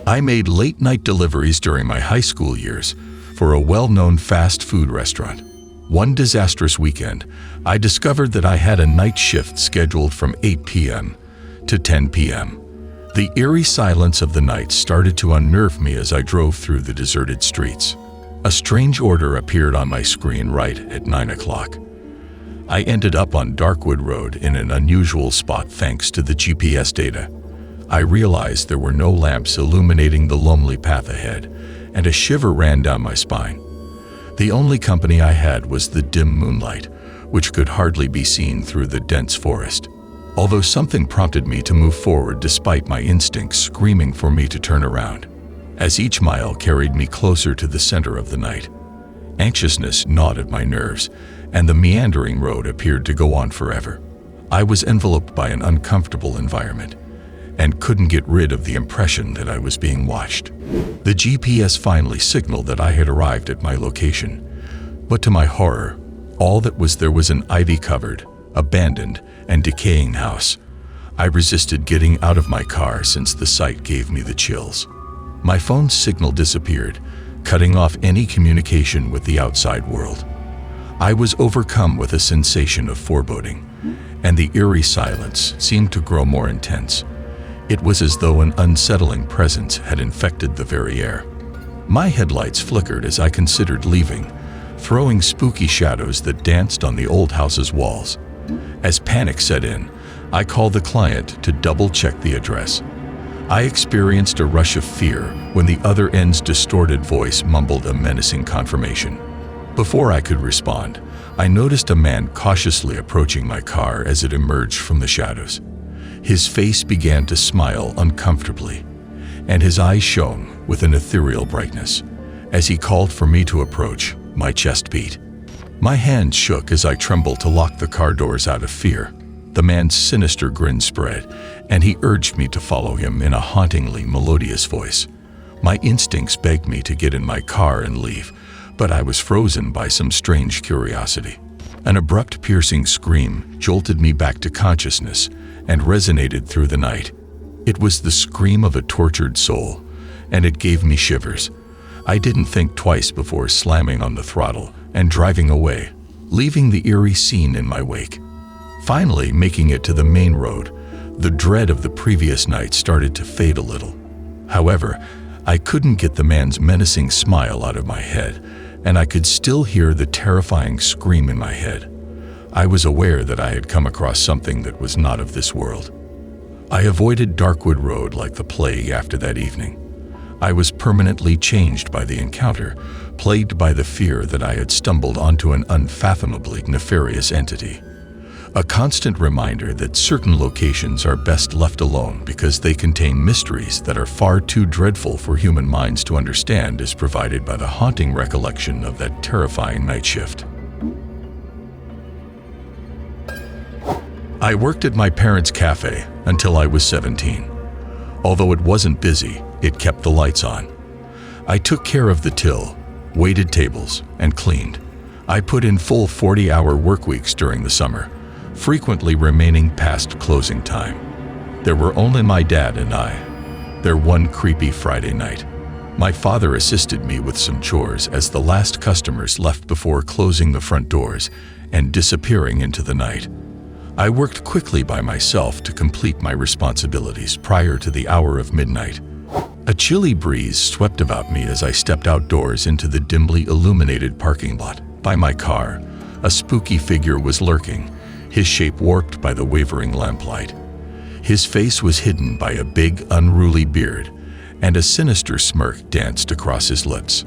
I made late-night deliveries during my high school years for a well-known fast food restaurant. One disastrous weekend, I discovered that I had a night shift scheduled from 8 p.m. to 10 p.m. The eerie silence of the night started to unnerve me as I drove through the deserted streets. A strange order appeared on my screen right at 9 o'clock. I ended up on Darkwood Road in an unusual spot thanks to the GPS data. I realized there were no lamps illuminating the lonely path ahead, and a shiver ran down my spine. The only company I had was the dim moonlight, which could hardly be seen through the dense forest. Although something prompted me to move forward despite my instincts screaming for me to turn around. As each mile carried me closer to the center of the night, anxiousness gnawed at my nerves, and the meandering road appeared to go on forever. I was enveloped by an uncomfortable environment, and couldn't get rid of the impression that I was being watched. The GPS finally signaled that I had arrived at my location, but to my horror, all that was there was an ivy-covered, abandoned, and decaying house. I resisted getting out of my car since the sight gave me the chills. My phone's signal disappeared, cutting off any communication with the outside world. I was overcome with a sensation of foreboding, and the eerie silence seemed to grow more intense. It was as though an unsettling presence had infected the very air. My headlights flickered as I considered leaving, throwing spooky shadows that danced on the old house's walls. As panic set in, I called the client to double-check the address. I experienced a rush of fear when the other end's distorted voice mumbled a menacing confirmation. Before I could respond, I noticed a man cautiously approaching my car as it emerged from the shadows. His face began to smile uncomfortably, and his eyes shone with an ethereal brightness. As he called for me to approach, my chest beat. My hands shook as I trembled to lock the car doors out of fear. The man's sinister grin spread, and he urged me to follow him in a hauntingly melodious voice. My instincts begged me to get in my car and leave, but I was frozen by some strange curiosity. An abrupt, piercing scream jolted me back to consciousness and resonated through the night. It was the scream of a tortured soul, and it gave me shivers. I didn't think twice before slamming on the throttle and driving away, leaving the eerie scene in my wake. Finally making it to the main road, the dread of the previous night started to fade a little. However, I couldn't get the man's menacing smile out of my head, and I could still hear the terrifying scream in my head. I was aware that I had come across something that was not of this world. I avoided Darkwood Road like the plague after that evening. I was permanently changed by the encounter, plagued by the fear that I had stumbled onto an unfathomably nefarious entity. A constant reminder that certain locations are best left alone because they contain mysteries that are far too dreadful for human minds to understand is provided by the haunting recollection of that terrifying night shift. I worked at my parents' cafe until I was 17. Although it wasn't busy, it kept the lights on. I took care of the till, waited tables, and cleaned. I put in full 40-hour work weeks during the summer, frequently remaining past closing time. There were only my dad and I. There one creepy Friday night, my father assisted me with some chores as the last customers left before closing the front doors and disappearing into the night. I worked quickly by myself to complete my responsibilities prior to the hour of midnight. A chilly breeze swept about me as I stepped outdoors into the dimly illuminated parking lot. By my car, a spooky figure was lurking, his shape warped by the wavering lamplight. His face was hidden by a big, unruly beard, and a sinister smirk danced across his lips.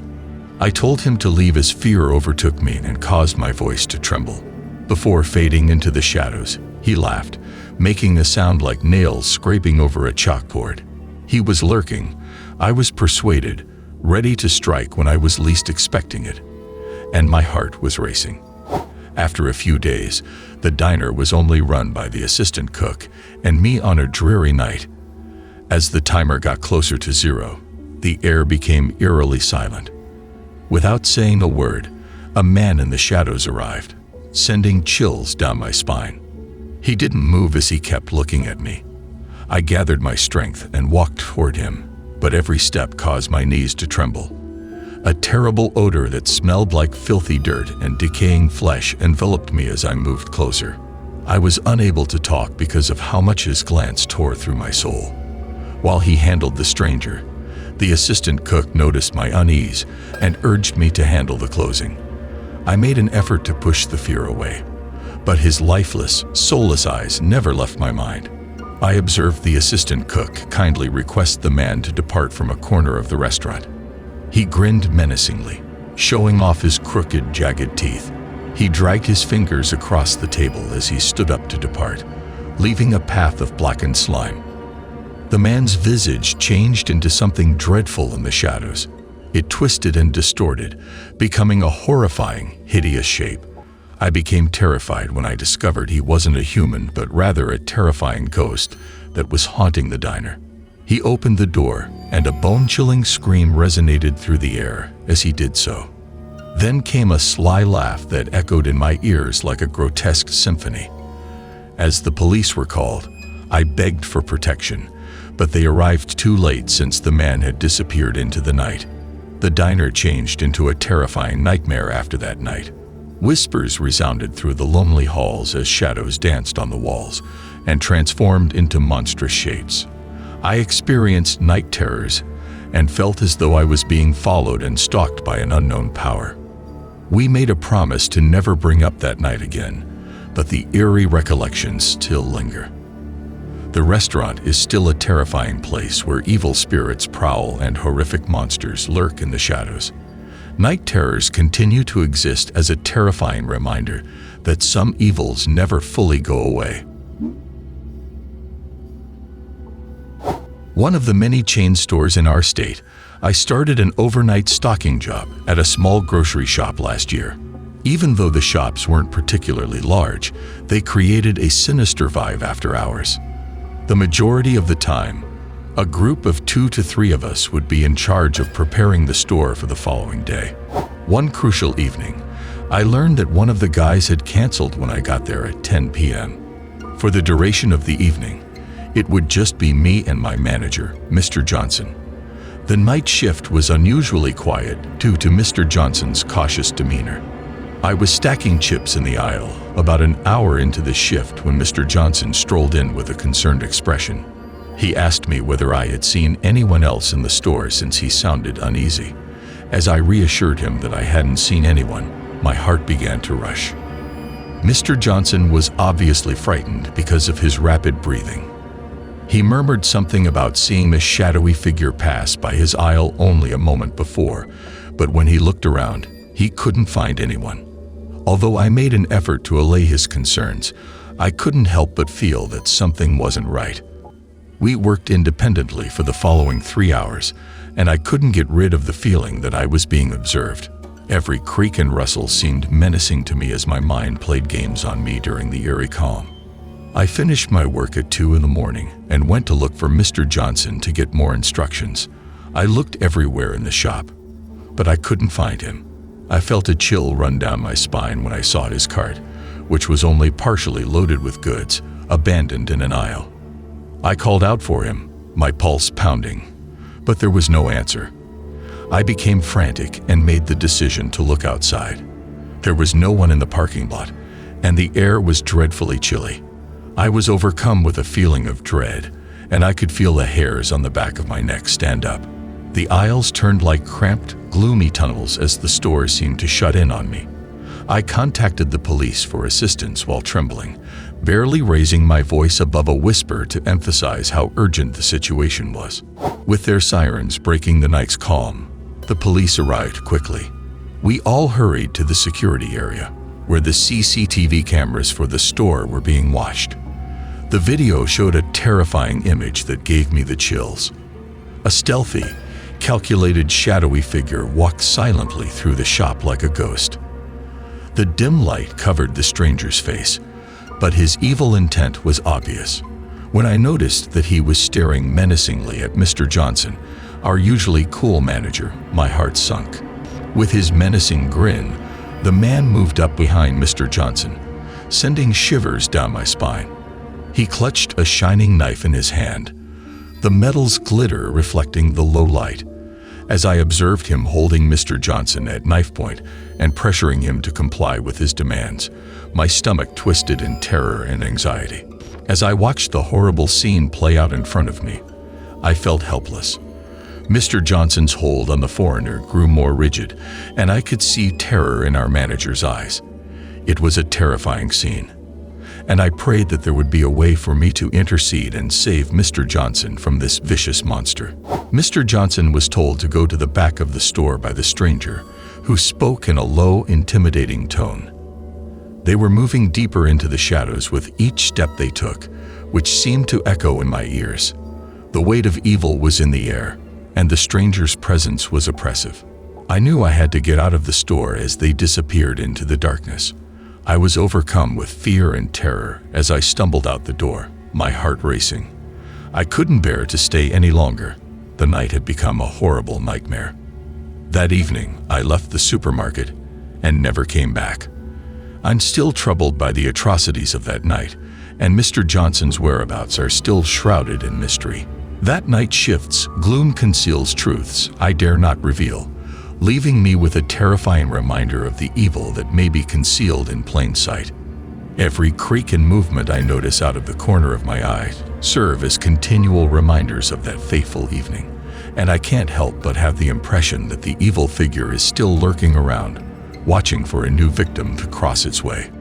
I told him to leave as fear overtook me and caused my voice to tremble. Before fading into the shadows, he laughed, making a sound like nails scraping over a chalkboard. He was lurking, I was persuaded, ready to strike when I was least expecting it, and my heart was racing. After a few days, the diner was only run by the assistant cook and me on a dreary night. As the timer got closer to zero, the air became eerily silent. Without saying a word, a man in the shadows arrived, sending chills down my spine. He didn't move as he kept looking at me. I gathered my strength and walked toward him, but every step caused my knees to tremble. A terrible odor that smelled like filthy dirt and decaying flesh enveloped me as I moved closer. I was unable to talk because of how much his glance tore through my soul. While he handled the stranger, the assistant cook noticed my unease and urged me to handle the closing. I made an effort to push the fear away, but his lifeless, soulless eyes never left my mind. I observed the assistant cook kindly request the man to depart from a corner of the restaurant. He grinned menacingly, showing off his crooked, jagged teeth. He dragged his fingers across the table as he stood up to depart, leaving a path of blackened slime. The man's visage changed into something dreadful in the shadows. It twisted and distorted, becoming a horrifying, hideous shape. I became terrified when I discovered he wasn't a human, but rather a terrifying ghost that was haunting the diner. He opened the door, and a bone-chilling scream resonated through the air as he did so. Then came a sly laugh that echoed in my ears like a grotesque symphony. As the police were called, I begged for protection, but they arrived too late since the man had disappeared into the night. The diner changed into a terrifying nightmare after that night. Whispers resounded through the lonely halls as shadows danced on the walls and transformed into monstrous shapes. I experienced night terrors and felt as though I was being followed and stalked by an unknown power. We made a promise to never bring up that night again, but the eerie recollections still linger. The restaurant is still a terrifying place where evil spirits prowl and horrific monsters lurk in the shadows. Night terrors continue to exist as a terrifying reminder that some evils never fully go away. One of the many chain stores in our state, I started an overnight stocking job at a small grocery shop last year. Even though the shops weren't particularly large, they created a sinister vibe after hours. The majority of the time, a group of 2 to 3 of us would be in charge of preparing the store for the following day. One crucial evening, I learned that one of the guys had canceled when I got there at 10 p.m. For the duration of the evening, it would just be me and my manager, Mr. Johnson. The night shift was unusually quiet due to Mr. Johnson's cautious demeanor. I was stacking chips in the aisle about an hour into the shift when Mr. Johnson strolled in with a concerned expression. He asked me whether I had seen anyone else in the store since he sounded uneasy. As I reassured him that I hadn't seen anyone, my heart began to rush. Mr. Johnson was obviously frightened because of his rapid breathing. He murmured something about seeing a shadowy figure pass by his aisle only a moment before, but when he looked around, he couldn't find anyone. Although I made an effort to allay his concerns, I couldn't help but feel that something wasn't right. We worked independently for the following 3 hours, and I couldn't get rid of the feeling that I was being observed. Every creak and rustle seemed menacing to me as my mind played games on me during the eerie calm. I finished my work at 2 in the morning and went to look for Mr. Johnson to get more instructions. I looked everywhere in the shop, but I couldn't find him. I felt a chill run down my spine when I saw his cart, which was only partially loaded with goods, abandoned in an aisle. I called out for him, my pulse pounding, but there was no answer. I became frantic and made the decision to look outside. There was no one in the parking lot, and the air was dreadfully chilly. I was overcome with a feeling of dread, and I could feel the hairs on the back of my neck stand up. The aisles turned like cramped, gloomy tunnels as the store seemed to shut in on me. I contacted the police for assistance while trembling, barely raising my voice above a whisper to emphasize how urgent the situation was. With their sirens breaking the night's calm, the police arrived quickly. We all hurried to the security area, where the CCTV cameras for the store were being watched. The video showed a terrifying image that gave me the chills. A stealthy, calculated shadowy figure walked silently through the shop like a ghost. The dim light covered the stranger's face, but his evil intent was obvious. When I noticed that he was staring menacingly at Mr. Johnson, our usually cool manager, my heart sunk. With his menacing grin, the man moved up behind Mr. Johnson, sending shivers down my spine. He clutched a shining knife in his hand, the metal's glitter reflecting the low light. As I observed him holding Mr. Johnson at knife point and pressuring him to comply with his demands, my stomach twisted in terror and anxiety. As I watched the horrible scene play out in front of me, I felt helpless. Mr. Johnson's hold on the foreigner grew more rigid, and I could see terror in our manager's eyes. It was a terrifying scene, and I prayed that there would be a way for me to intercede and save Mr. Johnson from this vicious monster. Mr. Johnson was told to go to the back of the store by the stranger, who spoke in a low, intimidating tone. They were moving deeper into the shadows with each step they took, which seemed to echo in my ears. The weight of evil was in the air, and the stranger's presence was oppressive. I knew I had to get out of the store as they disappeared into the darkness. I was overcome with fear and terror as I stumbled out the door, my heart racing. I couldn't bear to stay any longer. The night had become a horrible nightmare. That evening, I left the supermarket and never came back. I'm still troubled by the atrocities of that night, and Mr. Johnson's whereabouts are still shrouded in mystery. That night shift's gloom conceals truths I dare not reveal, leaving me with a terrifying reminder of the evil that may be concealed in plain sight. Every creak and movement I notice out of the corner of my eye serve as continual reminders of that fateful evening, and I can't help but have the impression that the evil figure is still lurking around, watching for a new victim to cross its way.